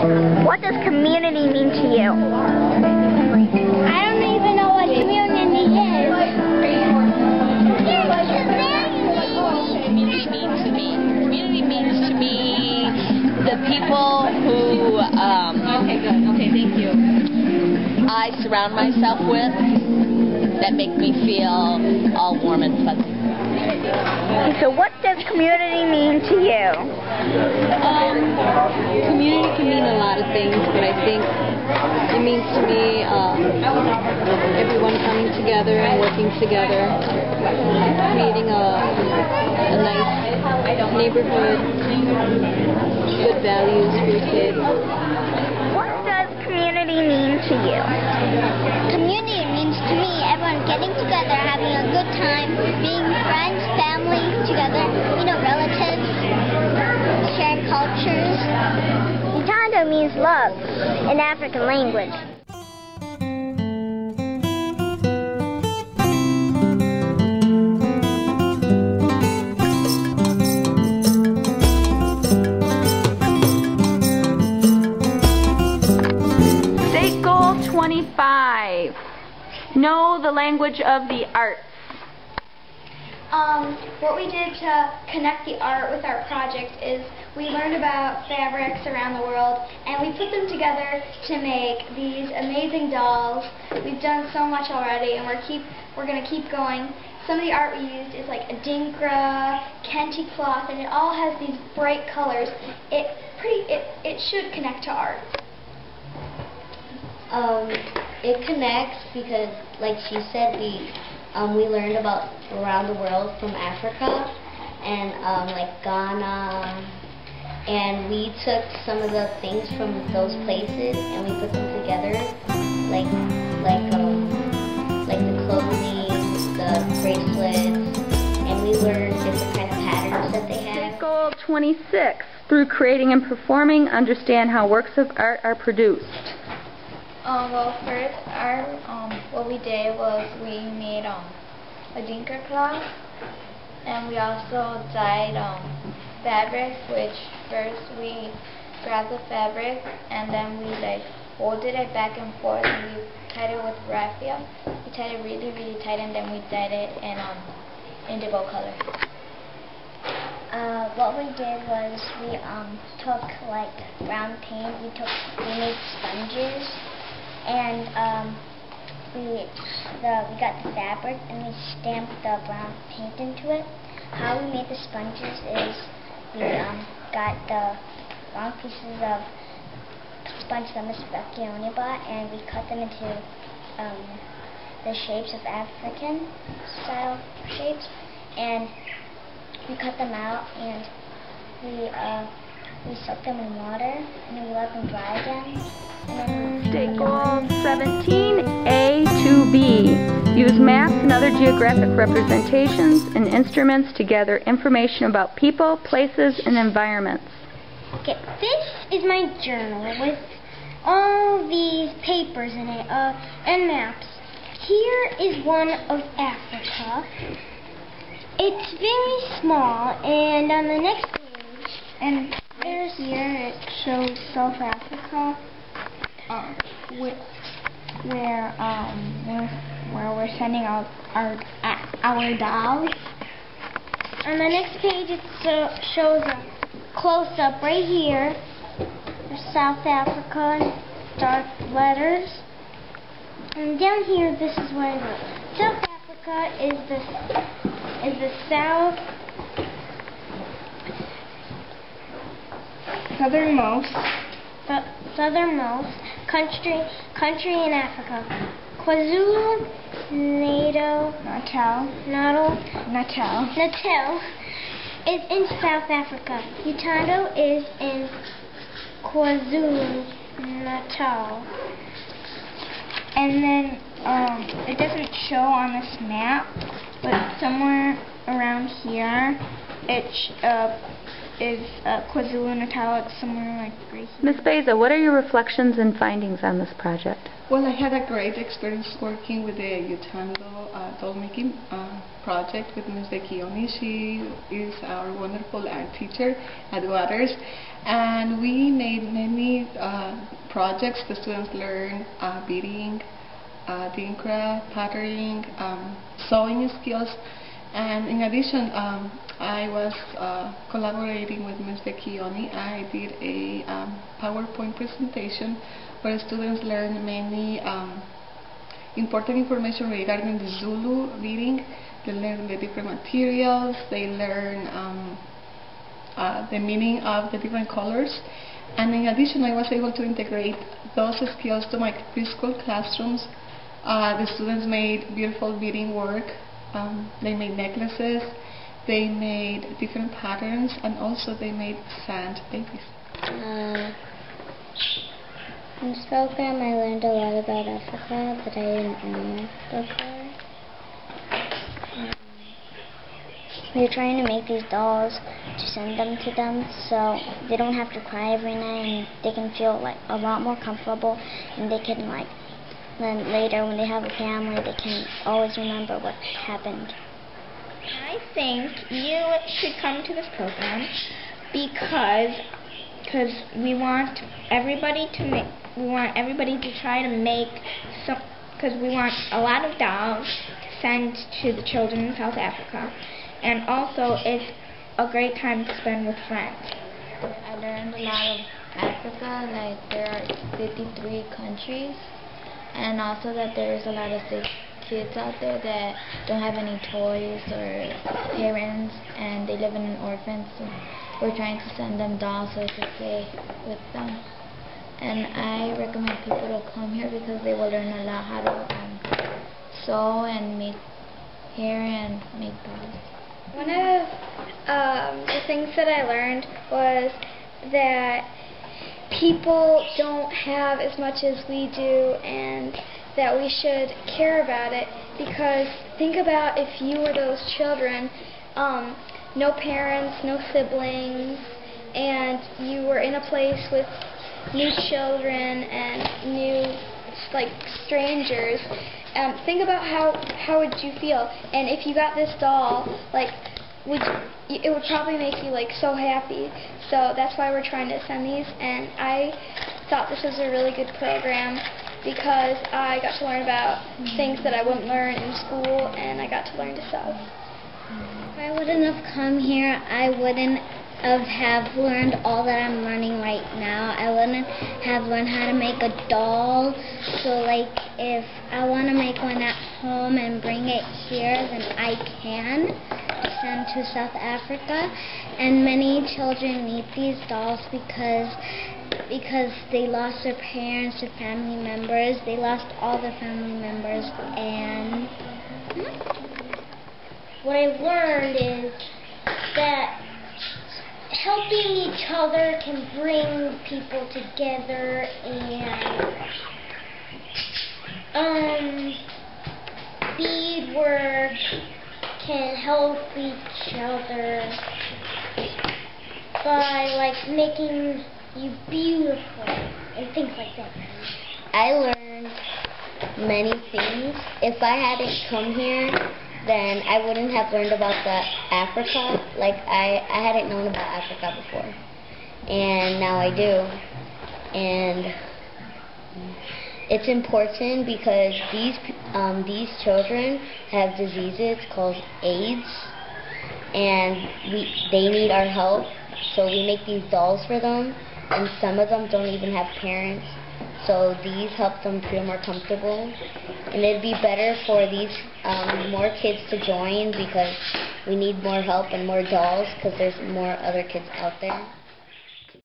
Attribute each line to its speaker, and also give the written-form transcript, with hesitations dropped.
Speaker 1: What does community mean to you?
Speaker 2: I don't even know what community is.
Speaker 3: Community means to me. Community means to me the people who okay, thank you. I surround myself with that make me feel all warm and fuzzy.
Speaker 1: So what does community mean to you?
Speaker 3: Community can mean a lot of things, but I think it means to me everyone coming together and working together, creating a nice neighborhood, good values for the kids.
Speaker 1: What does community mean to you?
Speaker 2: Community means to me everyone getting together, having a good time, being friends, family together, relatives, sharing cultures.
Speaker 1: Uthando means love in African language.
Speaker 4: State Goal 25. Know the language of the arts.
Speaker 2: What we did to connect the art with our project is we learned about fabrics around the world and we put them together to make these amazing dolls. We've done so much already and we're going to keep going. Some of the art we used is like adinkra, kente cloth, and it all has these bright colors. It should connect to art.
Speaker 5: It connects because, like she said, we learned about around the world from Africa and like Ghana, and we took some of the things from those places and we put them together, like the clothing, the bracelets, and we learned different kind of patterns that they have.
Speaker 4: State Goal 26. Through creating and performing, understand how works of art are produced.
Speaker 2: Well, first, what we did was we made adinkra cloth, and we also dyed fabric. Which first we grabbed the fabric and then we folded it back and forth, and we tied it with raffia. We tied it really, really tight, and then we dyed it in indigo color.
Speaker 5: What we did was we took brown paint. We made sponges, and we got the fabric and we stamped the brown paint into it. How we made the sponges is we got the long pieces of sponge that Miss Vecchione bought, and we cut them into the shapes of African style shapes, and we cut them out and we soaked them in water, and then we let them dry again.
Speaker 4: State Goal 17, A to B. Use maps and other geographic representations and instruments to gather information about people, places, and environments.
Speaker 2: Okay, this is my journal with all these papers in it and maps. Here is one of Africa. It's very small, and on the next page, and right here it shows South Africa, where we're sending out our dolls. On the next page it shows a close-up right here for South Africa in dark letters. And down here, this is what I wrote. South Africa is the southernmost country in Africa. KwaZulu Natal is in South Africa. Uthando is in KwaZulu Natal. And then it doesn't show on this map, but somewhere around here it is KwaZulu Natal. It's somewhere like right here.
Speaker 4: Ms. Beza, what are your reflections and findings on this project?
Speaker 6: Well, I had a great experience working with the Uthando doll making project with Ms. Vecchione. She is our wonderful art teacher at Waters, and we made many projects. The students learn beading, Dinkra, patterning, sewing skills, and in addition, I was collaborating with Ms. Vecchioni. I did a PowerPoint presentation where students learn many important information regarding the Zulu beading. They learn the different materials, they learn the meaning of the different colors, and in addition I was able to integrate those skills to my preschool classrooms. The students made beautiful beading work, they made necklaces, they made different patterns, and also they made sand babies.
Speaker 5: In this program I learned a lot about Africa that I didn't know before. We're trying to make these dolls to send them to them so they don't have to cry every night, and they can feel like a lot more comfortable, and they can then later when they have a family they can always remember what happened.
Speaker 2: I think you should come to this program because we want everybody to try to make some, because we want a lot of dolls to send to the children in South Africa. And also, it's a great time to spend with friends.
Speaker 3: I learned a lot of Africa, like there are 53 countries, and also that there's a lot of sick kids out there that don't have any toys or parents, and they live in an orphan, so we're trying to send them dolls so they can play with them. And I recommend people to come here because they will learn a lot how to sew and make hair and make dolls.
Speaker 2: One of the things that I learned was that people don't have as much as we do, and that we should care about it, because think about if you were those children, no parents, no siblings, and you were in a place with new children and new strangers. Think about how would you feel, and if you got this doll, it would probably make you so happy. So that's why we're trying to send these, and I thought this was a really good program because I got to learn about things that I wouldn't learn in school, and I got to learn to sew.
Speaker 5: If I wouldn't have come here, I wouldn't have learned all that I'm learning right now. I wouldn't have learned how to make a doll. So if I want to make one at home and bring it here, then I can send to South Africa. And many children need these dolls because they lost their parents, their family members. They lost all their family members, and what I learned is that helping each other can bring people together, and beadwork can help each other by making you beautiful and things like that.
Speaker 7: I learned many things. If I hadn't come here, then I wouldn't have learned about Africa. I hadn't known about Africa before, and now I do. And it's important because these children have diseases called AIDS, and they need our help. So we make these dolls for them, and some of them don't even have parents. So these help them feel more comfortable, and it'd be better for these more kids to join because we need more help and more dolls because there's more other kids out there.